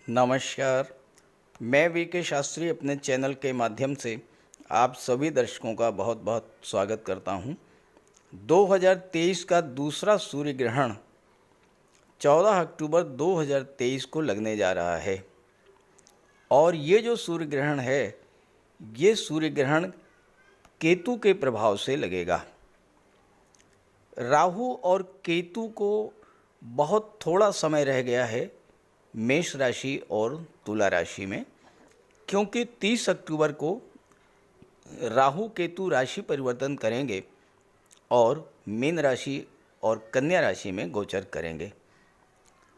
नमस्कार। मैं वीके शास्त्री अपने चैनल के माध्यम से आप सभी दर्शकों का बहुत बहुत स्वागत करता हूं। 2023 का दूसरा सूर्य ग्रहण 14 अक्टूबर 2023 को लगने जा रहा है और ये जो सूर्य ग्रहण है ये सूर्य ग्रहण केतु के प्रभाव से लगेगा। राहु और केतु को बहुत थोड़ा समय रह गया है मेष राशि और तुला राशि में, क्योंकि 30 अक्टूबर को राहु केतु राशि परिवर्तन करेंगे और मीन राशि और कन्या राशि में गोचर करेंगे।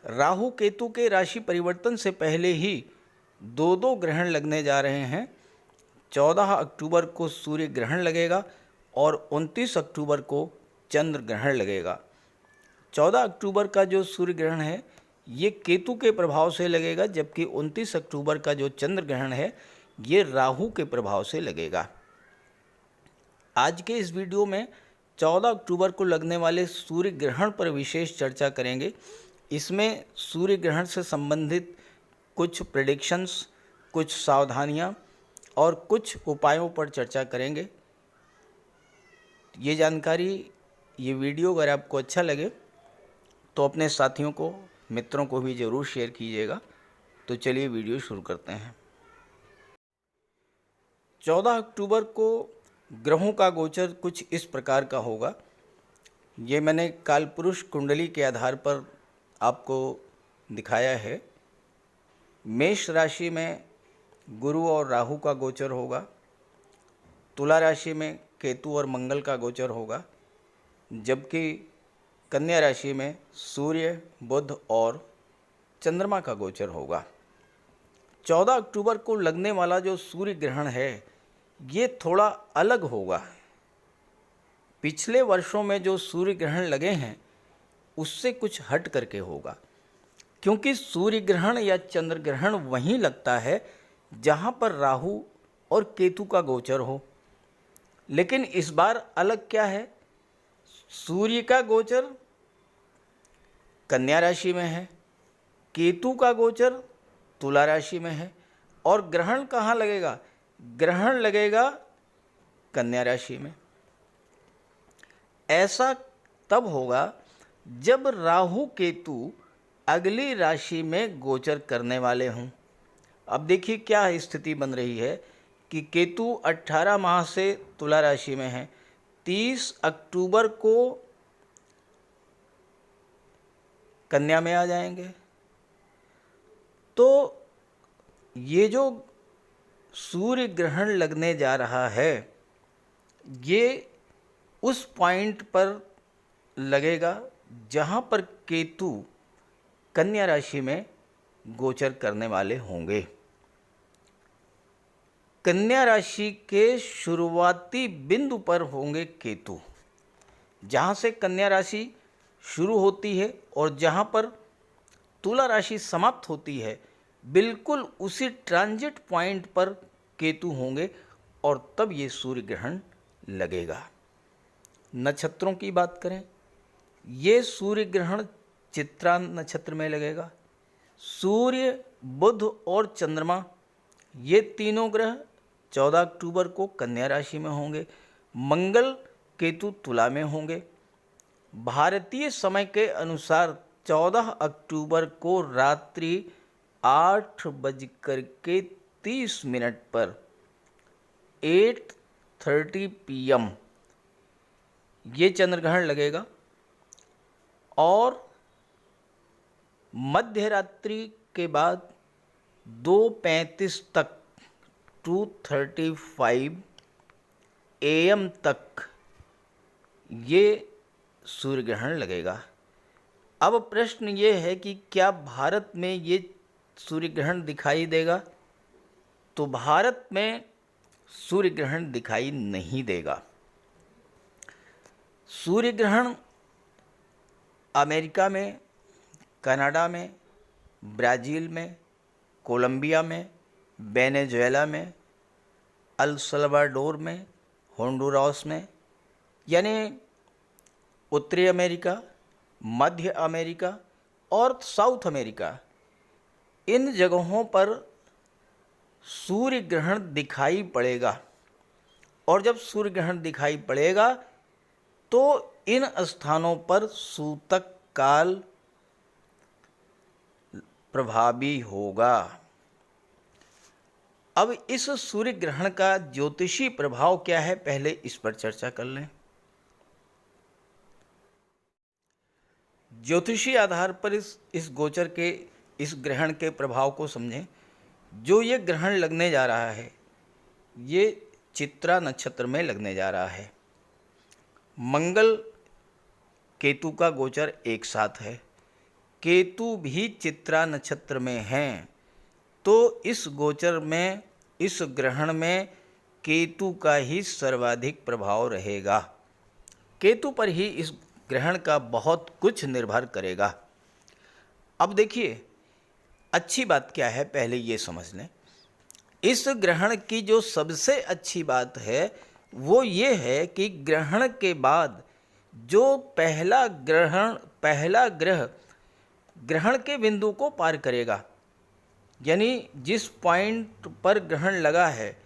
राहु केतु के राशि परिवर्तन से पहले ही दो ग्रहण लगने जा रहे हैं। 14 अक्टूबर को सूर्य ग्रहण लगेगा और 29 अक्टूबर को चंद्र ग्रहण लगेगा। 14 अक्टूबर का जो सूर्य ग्रहण है ये केतु के प्रभाव से लगेगा, जबकि 29 अक्टूबर का जो चंद्र ग्रहण है ये राहु के प्रभाव से लगेगा। आज के इस वीडियो में 14 अक्टूबर को लगने वाले सूर्य ग्रहण पर विशेष चर्चा करेंगे। इसमें सूर्य ग्रहण से संबंधित कुछ प्रेडिक्शंस, कुछ सावधानियां और कुछ उपायों पर चर्चा करेंगे। ये जानकारी, ये वीडियो अगर आपको अच्छा लगे तो अपने साथियों को, मित्रों को भी ज़रूर शेयर कीजिएगा। तो चलिए वीडियो शुरू करते हैं। 14 अक्टूबर को ग्रहों का गोचर कुछ इस प्रकार का होगा। ये मैंने कालपुरुष कुंडली के आधार पर आपको दिखाया है। मेष राशि में गुरु और राहु का गोचर होगा। तुला राशि में केतु और मंगल का गोचर होगा, जबकि कन्या राशि में सूर्य, बुध और चंद्रमा का गोचर होगा। 14 अक्टूबर को लगने वाला जो सूर्य ग्रहण है ये थोड़ा अलग होगा। पिछले वर्षों में जो सूर्य ग्रहण लगे हैं उससे कुछ हट करके होगा, क्योंकि सूर्य ग्रहण या चंद्र ग्रहण वहीं लगता है जहां पर राहु और केतु का गोचर हो। लेकिन इस बार अलग क्या है, सूर्य का गोचर कन्या राशि में है, केतु का गोचर तुला राशि में है और ग्रहण कहाँ लगेगा? ग्रहण लगेगा कन्या राशि में। ऐसा तब होगा जब राहु केतु अगली राशि में गोचर करने वाले हों। अब देखिए क्या स्थिति बन रही है कि केतु 18 माह से तुला राशि में है, 30 अक्टूबर को कन्या में आ जाएंगे। तो ये जो सूर्य ग्रहण लगने जा रहा है ये उस पॉइंट पर लगेगा जहाँ पर केतु कन्या राशि में गोचर करने वाले होंगे। कन्या राशि के शुरुआती बिंदु पर होंगे केतु, जहाँ से कन्या राशि शुरू होती है और जहाँ पर तुला राशि समाप्त होती है, बिल्कुल उसी ट्रांजिट पॉइंट पर केतु होंगे और तब ये सूर्य ग्रहण लगेगा। नक्षत्रों की बात करें, ये सूर्य ग्रहण चित्रा नक्षत्र में लगेगा। सूर्य, बुध और चंद्रमा ये तीनों ग्रह 14 अक्टूबर को कन्या राशि में होंगे। मंगल, केतु तुला में होंगे। भारतीय समय के अनुसार 14 अक्टूबर को रात्रि 8:30 पर 8:30 PM ये चंद्र ग्रहण लगेगा और मध्य रात्रि के बाद 2:35 तक 2:35 AM तक ये सूर्य ग्रहण लगेगा। अब प्रश्न ये है कि क्या भारत में ये सूर्य ग्रहण दिखाई देगा? तो भारत में सूर्य ग्रहण दिखाई नहीं देगा। सूर्य ग्रहण अमेरिका में, कनाडा में, ब्राज़ील में, कोलंबिया में, वेनेजुएला में, अल सल्वाडोर में, होंडुरास में, यानी उत्तरी अमेरिका, मध्य अमेरिका और साउथ अमेरिका, इन जगहों पर सूर्य ग्रहण दिखाई पड़ेगा, और जब सूर्य ग्रहण दिखाई पड़ेगा तो इन स्थानों पर सूतक काल प्रभावी होगा। अब इस सूर्य ग्रहण का ज्योतिषी प्रभाव क्या है, पहले इस पर चर्चा कर लें। ज्योतिषी आधार पर इस गोचर के इस ग्रहण के प्रभाव को समझें। जो ये ग्रहण लगने जा रहा है, ये चित्रा नक्षत्र में लगने जा रहा है। मंगल केतु का गोचर एक साथ है, केतु भी चित्रा नक्षत्र में हैं, तो इस गोचर में, इस ग्रहण में केतु का ही सर्वाधिक प्रभाव रहेगा। केतु पर ही इस ग्रहण का बहुत कुछ निर्भर करेगा। अब देखिए, अच्छी बात क्या है पहले ये समझ लें। इस ग्रहण की जो सबसे अच्छी बात है वो ये है कि ग्रहण के बाद जो पहला ग्रह ग्रहण के बिंदु को पार करेगा, यानी जिस पॉइंट पर ग्रहण लगा है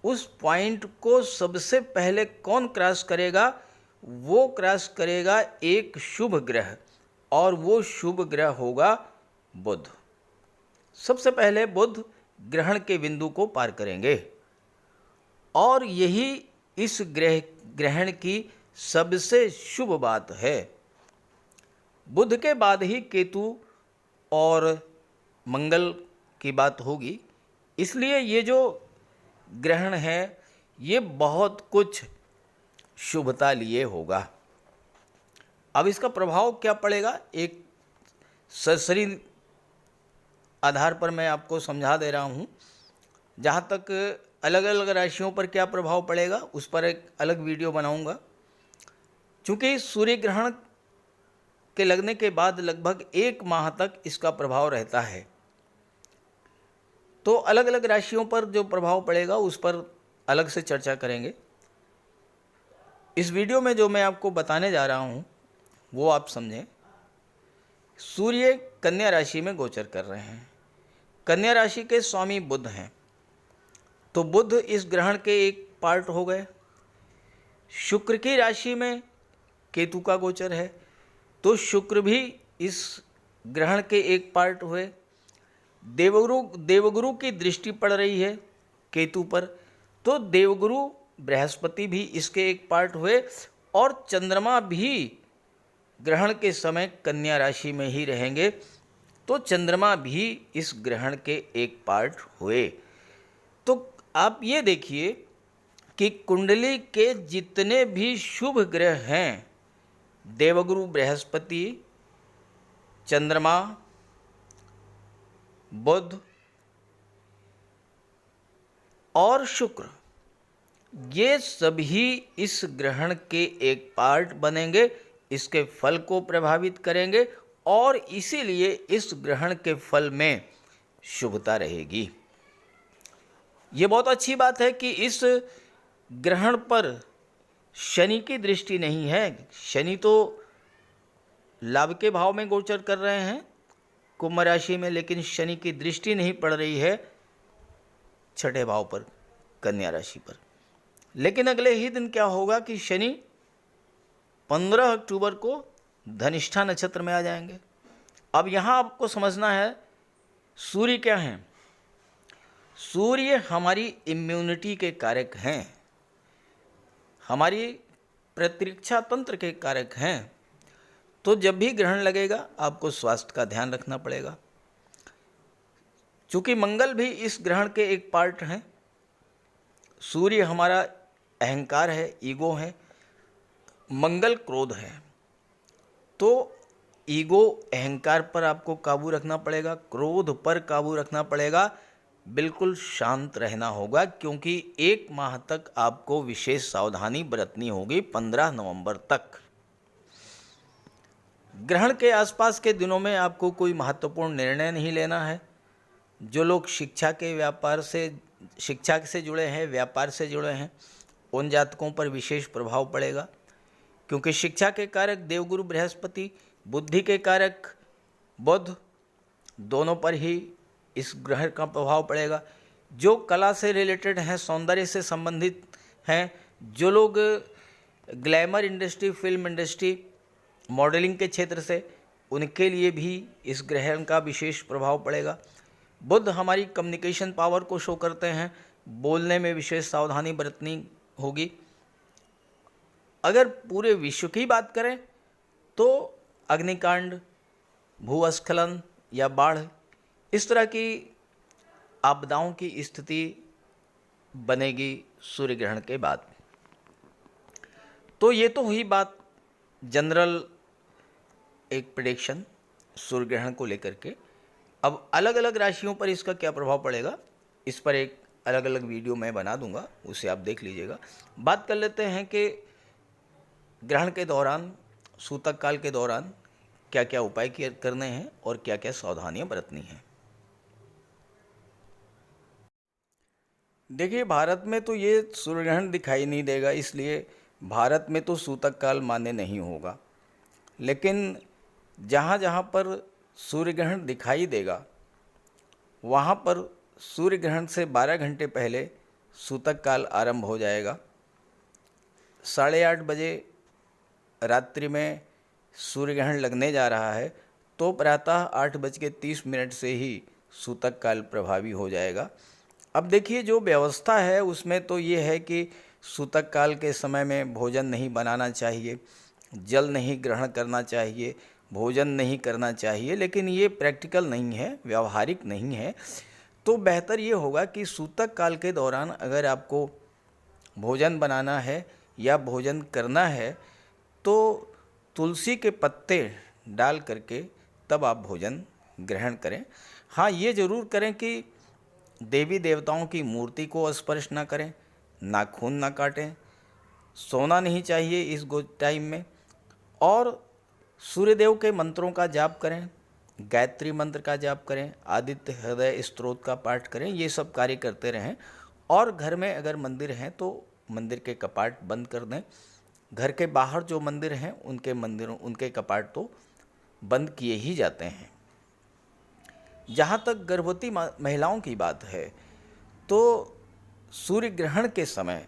उस पॉइंट को सबसे पहले कौन क्रॉस करेगा, वो क्रॉस करेगा एक शुभ ग्रह, और वो शुभ ग्रह होगा बुध। सबसे पहले बुध ग्रहण के बिंदु को पार करेंगे, और यही इस ग्रहण की सबसे शुभ बात है। बुध के बाद ही केतु और मंगल की बात होगी, इसलिए ये जो ग्रहण है ये बहुत कुछ शुभता लिए होगा। अब इसका प्रभाव क्या पड़ेगा, एक सरसरी आधार पर मैं आपको समझा दे रहा हूँ। जहाँ तक अलग अलग राशियों पर क्या प्रभाव पड़ेगा उस पर एक अलग वीडियो बनाऊंगा। चूँकि सूर्य ग्रहण के लगने के बाद लगभग 1 माह तक इसका प्रभाव रहता है, तो अलग अलग राशियों पर जो प्रभाव पड़ेगा उस पर अलग से चर्चा करेंगे। इस वीडियो में जो मैं आपको बताने जा रहा हूँ वो आप समझें। सूर्य कन्या राशि में गोचर कर रहे हैं, कन्या राशि के स्वामी बुध हैं, तो बुध इस ग्रहण के एक पार्ट हो गए। शुक्र की राशि में केतु का गोचर है, तो शुक्र भी इस ग्रहण के एक पार्ट हुए। देवगुरु की दृष्टि पड़ रही है केतु पर, तो देवगुरु बृहस्पति भी इसके एक पार्ट हुए, और चंद्रमा भी ग्रहण के समय कन्या राशि में ही रहेंगे, तो चंद्रमा भी इस ग्रहण के एक पार्ट हुए। तो आप ये देखिए कि कुंडली के जितने भी शुभ ग्रह हैं, देवगुरु बृहस्पति, चंद्रमा, बुध और शुक्र, ये सभी इस ग्रहण के एक पार्ट बनेंगे, इसके फल को प्रभावित करेंगे, और इसीलिए इस ग्रहण के फल में शुभता रहेगी। ये बहुत अच्छी बात है कि इस ग्रहण पर शनि की दृष्टि नहीं है। शनि तो लाभ के भाव में गोचर कर रहे हैं कुंभ राशि में, लेकिन शनि की दृष्टि नहीं पड़ रही है 6ठे भाव पर, कन्या राशि पर। लेकिन अगले ही दिन क्या होगा कि शनि 15 अक्टूबर को धनिष्ठा नक्षत्र में आ जाएंगे। अब यहाँ आपको समझना है सूर्य क्या हैं। सूर्य हमारी इम्यूनिटी के कारक हैं, हमारी प्रतिरक्षा तंत्र के कारक हैं। तो जब भी ग्रहण लगेगा आपको स्वास्थ्य का ध्यान रखना पड़ेगा। चूँकि मंगल भी इस ग्रहण के एक पार्ट हैं, सूर्य हमारा अहंकार है, ईगो है, मंगल क्रोध है, तो ईगो अहंकार पर आपको काबू रखना पड़ेगा, क्रोध पर काबू रखना पड़ेगा, बिल्कुल शांत रहना होगा, क्योंकि 1 माह तक आपको विशेष सावधानी बरतनी होगी 15 नवंबर तक। ग्रहण के आसपास के दिनों में आपको कोई महत्वपूर्ण निर्णय नहीं लेना है। जो लोग शिक्षा से जुड़े हैं, व्यापार से जुड़े हैं, उन जातकों पर विशेष प्रभाव पड़ेगा, क्योंकि शिक्षा के कारक देवगुरु बृहस्पति, बुद्धि के कारक बुध, दोनों पर ही इस ग्रहण का प्रभाव पड़ेगा। जो कला से रिलेटेड हैं, सौंदर्य से संबंधित हैं, जो लोग glamour industry, film industry, modelling के क्षेत्र से, उनके लिए भी इस ग्रहण का विशेष प्रभाव पड़ेगा। बुध हमारी कम्युनिकेशन पावर को शो करते हैं, बोलने में विशेष सावधानी बरतनी होगी। अगर पूरे विश्व की बात करें तो अग्निकांड, भूस्खलन या बाढ़, इस तरह की आपदाओं की स्थिति बनेगी सूर्य ग्रहण के बाद। तो ये तो हुई बात जनरल एक प्रेडिक्शन सूर्य ग्रहण को लेकर के। अब अलग अलग राशियों पर इसका क्या प्रभाव पड़ेगा, इस पर एक अलग अलग वीडियो मैं बना दूंगा, उसे आप देख लीजिएगा। बात कर लेते हैं कि ग्रहण के दौरान, सूतक काल के दौरान क्या क्या उपाय करने हैं और क्या क्या सावधानियां बरतनी हैं। देखिए, भारत में तो ये सूर्य ग्रहण दिखाई नहीं देगा, इसलिए भारत में तो सूतक काल मान्य नहीं होगा। लेकिन जहाँ जहाँ पर सूर्य ग्रहण दिखाई देगा, वहाँ पर सूर्य ग्रहण से 12 घंटे पहले सूतक काल आरंभ हो जाएगा। 8:30 बजे रात्रि में सूर्य ग्रहण लगने जा रहा है, तो प्रातः 8:30 से ही सूतक काल प्रभावी हो जाएगा। अब देखिए, जो व्यवस्था है उसमें तो ये है कि सूतक काल के समय में भोजन नहीं बनाना चाहिए, जल नहीं ग्रहण करना चाहिए, भोजन नहीं करना चाहिए, लेकिन ये प्रैक्टिकल नहीं है, व्यावहारिक नहीं है। तो बेहतर ये होगा कि सूतक काल के दौरान अगर आपको भोजन बनाना है या भोजन करना है तो तुलसी के पत्ते डाल करके तब आप भोजन ग्रहण करें। हाँ, ये ज़रूर करें कि देवी देवताओं की मूर्ति को स्पर्श ना करें, नाखून ना काटें, सोना नहीं चाहिए इस टाइम में, और सूर्यदेव के मंत्रों का जाप करें, गायत्री मंत्र का जाप करें, आदित्य हृदय स्तोत्र का पाठ करें, ये सब कार्य करते रहें। और घर में अगर मंदिर हैं तो मंदिर के कपाट बंद कर दें। घर के बाहर जो मंदिर हैं उनके कपाट तो बंद किए ही जाते हैं। जहाँ तक गर्भवती महिलाओं की बात है तो सूर्य ग्रहण के समय,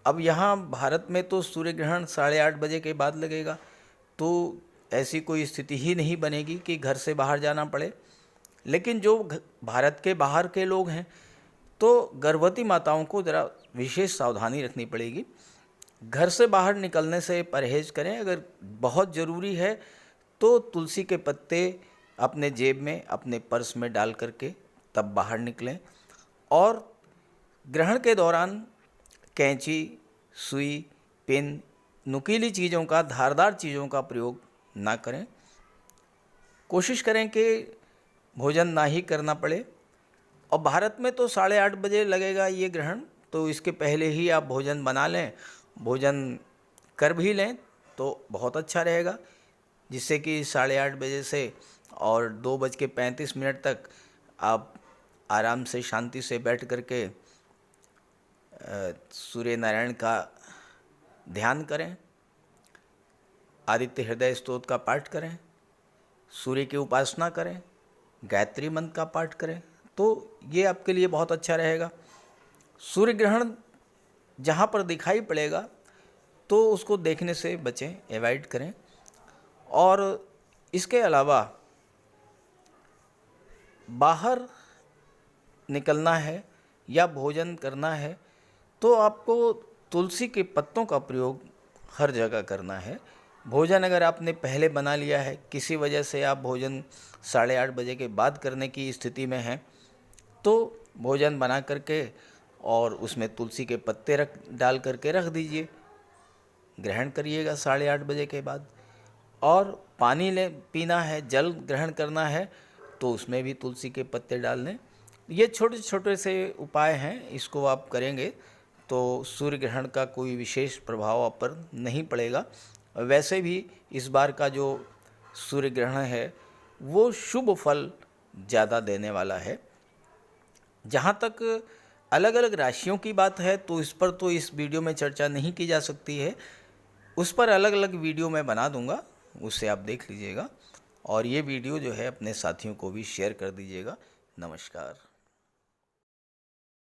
अब यहाँ भारत में तो सूर्य ग्रहण 8:30 बजे के बाद लगेगा, तो ऐसी कोई स्थिति ही नहीं बनेगी कि घर से बाहर जाना पड़े। लेकिन जो भारत के बाहर के लोग हैं तो गर्भवती माताओं को ज़रा विशेष सावधानी रखनी पड़ेगी। घर से बाहर निकलने से परहेज़ करें। अगर बहुत ज़रूरी है तो तुलसी के पत्ते अपने जेब में, अपने पर्स में डाल करके तब बाहर निकलें। और ग्रहण के दौरान कैंची, सुई, पेन, नुकीली चीज़ों का, धारदार चीज़ों का प्रयोग ना करें। कोशिश करें कि भोजन ना ही करना पड़े। और भारत में तो 8:30 बजे लगेगा ये ग्रहण, तो इसके पहले ही आप भोजन बना लें, भोजन कर भी लें तो बहुत अच्छा रहेगा, जिससे कि 8:30 बजे से और 2:35 तक आप आराम से शांति से बैठ करके सूर्य नारायण का ध्यान करें, आदित्य हृदय स्तोत्र का पाठ करें, सूर्य की उपासना करें, गायत्री मंत्र का पाठ करें, तो ये आपके लिए बहुत अच्छा रहेगा। सूर्य ग्रहण जहाँ पर दिखाई पड़ेगा तो उसको देखने से बचें, अवॉइड करें। और इसके अलावा बाहर निकलना है या भोजन करना है तो आपको तुलसी के पत्तों का प्रयोग हर जगह करना है। भोजन अगर आपने पहले बना लिया है, किसी वजह से आप भोजन 8:30 बजे के बाद करने की स्थिति में हैं, तो भोजन बना करके और उसमें तुलसी के पत्ते डाल करके रख दीजिए, ग्रहण करिएगा 8:30 बजे के बाद। और पानी पीना है, जल ग्रहण करना है तो उसमें भी तुलसी के पत्ते डाल लें। ये छोटे छोटे से उपाय हैं, इसको आप करेंगे तो सूर्य ग्रहण का कोई विशेष प्रभाव आप पर नहीं पड़ेगा। वैसे भी इस बार का जो सूर्य ग्रहण है वो शुभ फल ज़्यादा देने वाला है। जहाँ तक अलग अलग राशियों की बात है तो इस पर तो इस वीडियो में चर्चा नहीं की जा सकती है, उस पर अलग अलग वीडियो मैं बना दूंगा, उससे आप देख लीजिएगा। और ये वीडियो जो है अपने साथियों को भी शेयर कर दीजिएगा नमस्कार।